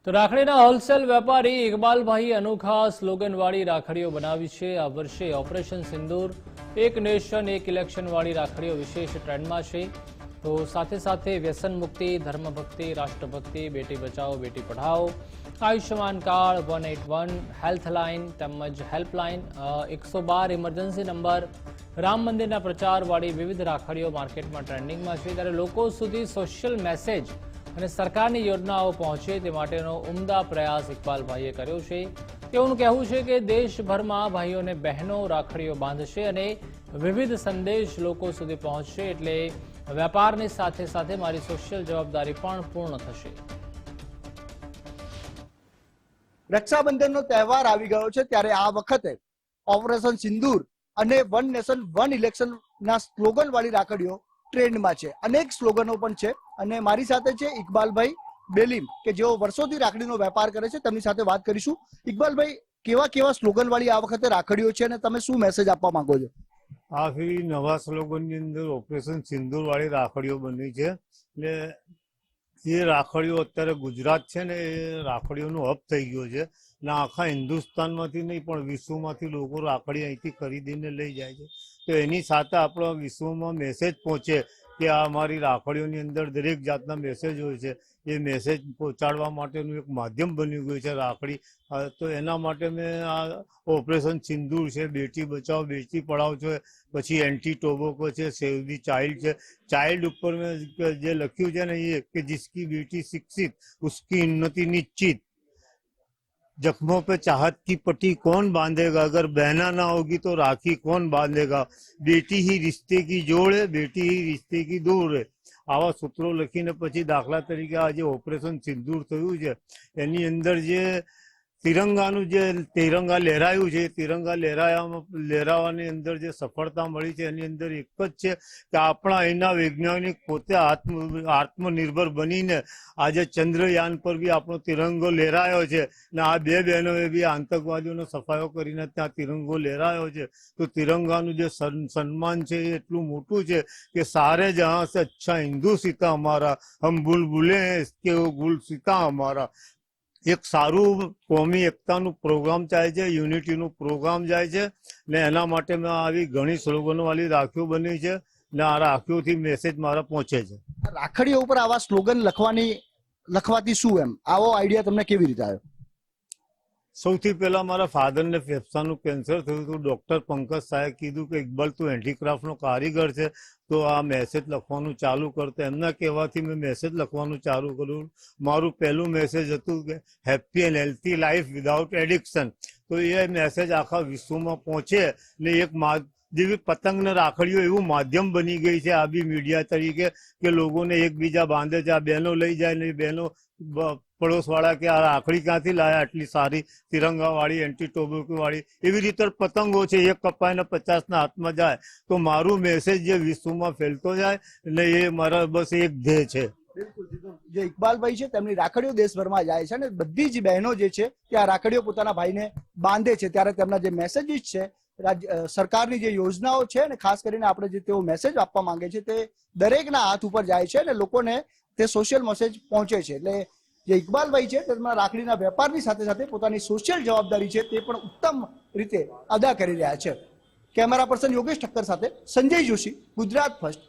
તો રાખડીના હોલસેલ વેપારી ઇકબાલભાઈ અનોખા સ્લોગનવાળી રાખડીઓ બનાવી છે। આ વર્ષે ઓપરેશન સિંદૂર એક નેશન એક ઇલેક્શનવાળી રાખડીઓ વિશેષ ટ્રેન્ડમાં છે। તો સાથે સાથે વ્યસન મુક્તિ, ધર્મભક્તિ, રાષ્ટ્રભક્તિ, બેટી બચાવો બેટી પઢાઓ, આયુષ્યમાન કાર્ડ 181 હેલ્થલાઇન તેમજ હેલ્પલાઇન 112 ઇમરજન્સી નંબર, રામ મંદિરના પ્રચારવાળી વિવિધ રાખડીઓ માર્કેટમાં ટ્રેન્ડિંગમાં છે। ત્યારે લોકો સુધી સોશિયલ મેસેજ અને સરકારની યોજનાઓ પહોંચે તે માટેનો ઉમદા પ્રયાસ ઇકબાલભાઈએ કર્યો છે। તેઓનું કહેવું છે કે દેશભરમાં ભાઈઓ અને બહેનો રાખડીઓ બાંધશે અને વિવિધ સંદેશ લોકો સુધી પહોંચશે, એટલે વેપારની સાથે સાથે મારી સોશિયલ જવાબદારી પણ પૂર્ણ થશે। રક્ષાબંધનનો તહેવાર આવી ગયો છે, ત્યારે આ વખતે ઓપરેશન સિંદૂર અને વન નેશન વન ઇલેક્શનના સ્લોગન વાળી રાખડીઓ ટ્રેન્ડમાં છે। અનેક સ્લોગનો પણ છે અને મારી સાથે છે ઇકબાલભાઈ બેલીમ કે જેઓ વર્ષોથી રાખડીનો વેપાર કરે છે। તેમની સાથે વાત કરીશું। ઇકબાલભાઈ, કેવા કેવા સ્લોગન વાળી આ વખતે રાખડીઓ છે અને તમે શું મેસેજ આપવા માંગો છો? આ ફરી નવા સ્લોગનની અંદર ઓપરેશન સિંદૂર વાળી રાખડીઓ બની છે એટલે એ રાખડીઓ અત્યારે ગુજરાત છે ને એ રાખડીઓનું હબ થઈ ગયો છે ને આખા હિન્દુસ્તાનમાંથી નહીં પણ વિશ્વમાંથી લોકો રાખડી અહીંથી ખરીદીને લઈ જાય છે। તો એની સાથે આપણા વિશ્વમાં મેસેજ પહોંચે કે આ અમારી રાખડીઓની અંદર દરેક જાતના મેસેજ હોય છે, એ મેસેજ પહોંચાડવા માટેનું એક માધ્યમ બની ગયું છે રાખડી। તો એના માટે મેં આ ઓપરેશન સિંદૂર છે, બેટી બચાવો બેટી પઢાઓ છે, પછી એન્ટી ટોબેકો છે, સેવ ધી ચાઇલ્ડ છે। ચાઇલ્ડ ઉપર મેં જે લખ્યું છે ને એ કે जिसकी बेटी शिक्षित उसकी उन्नति निश्चित, जख्मों पे चाहत की पट्टी कौन बांधेगा, अगर बहना ना होगी तो राखी कौन बांधेगा, बेटी ही रिश्ते की जोड़ है, बेटी ही रिश्ते की डोर है। આવા સૂત્રો લખીને પછી દાખલા તરીકે આ જે ઓપરેશન સિંદૂર થયું છે એની અંદર જે તિરંગાનું જે તિરંગા લહેરાયું છે, તિરંગા લહેરાવાની અંદર જે સફળતા મળી છે એની અંદર એક જ છે કે આપણા અહીંના વૈજ્ઞાનિક પોતે આત્મનિર્ભર બનીને આજે ચંદ્રયાન પર બી આપણો તિરંગો લહેરાયો છે ને આ બે બહેનોએ બી આતંકવાદીઓનો સફાયો કરીને ત્યાં તિરંગો લહેરાયો છે। તો તિરંગાનું જે સન્માન છે એ એટલું મોટું છે કે સારે જહાં સે અચ્છા હિન્દુ સીતા અમારા, હમ બુલબુલે કે વો ગુલ સીતા અમારા। એક સારું કોમી એકતાનું પ્રોગ્રામ જાય છે, યુનિટીનું પ્રોગ્રામ જાય છે ને એના માટે મેં આવી ઘણી સ્લોગનો વાળી રાખીઓ બની છે ને આ રાખીઓથી મેસેજ મારા પહોંચે છે। રાખડીઓ ઉપર આવા સ્લોગન લખવાથી શું એમ આવો આઈડિયા તમને કેવી રીતે આવ્યો? સૌથી પહેલા મારા ફાધરને ફેફસાનું કેન્સર થયું હતું। ડૉક્ટર પંકજ શાહે કીધું કે ઇકબાલ તું હેન્ડીક્રાફ્ટનો કારીગર છે તો આ મેસેજ લખવાનું ચાલુ કરતો। એમના કહેવાથી મેં મેસેજ લખવાનું ચાલુ કર્યું। મારું પહેલું મેસેજ હતું કે happy and healthy life without addiction. તો એ મેસેજ આખા વિશ્વમાં પહોંચે ને એક જેવી પતંગને રાખડીઓ એવું માધ્યમ બની ગઈ છે આ બી મીડિયા તરીકે કે લોકોને એકબીજા બાંધે છે। આ બહેનો લઈ જાય ને બહેનો પડોશવાળા કે આ રાખડી ક્યાંથી લાયા આટલી સારી તિરંગાવાળી, એન્ટી ટોબેકોવાળી, એવી રીતે પતંગો છે એક કપાઈને 50ના હાથમાં જાય। તો મારું મેસેજ જે વિશ્વમાં ફેલતો જાય ને એ મારા બસ એક ધ્યેય છે। જે ઇકબાલભાઈ છે તેમની રાખડીઓ દેશભરમાં જાય છે અને બધી જ બહેનો જે છે તે આ રાખડીઓ પોતાના ભાઈને બાંધે છે, ત્યારે તેમના જે મેસેજીસ છે સરકારની જે યોજનાઓ છે અને ખાસ કરીને આપણે જે તેઓ મેસેજ આપવા માંગે છે તે દરેકના હાથ ઉપર જાય છે અને લોકોને તે સોશિયલ મેસેજ પહોંચે છે। એટલે જે ઇકબાલભાઈ છે તેમના રાખડીના વેપારની સાથે સાથે પોતાની સોશિયલ જવાબદારી છે તે પણ ઉત્તમ રીતે અદા કરી રહ્યા છે। કેમેરા પર્સન યોગેશ ઠક્કર સાથે સંજય જોશી, ગુજરાત ફર્સ્ટ।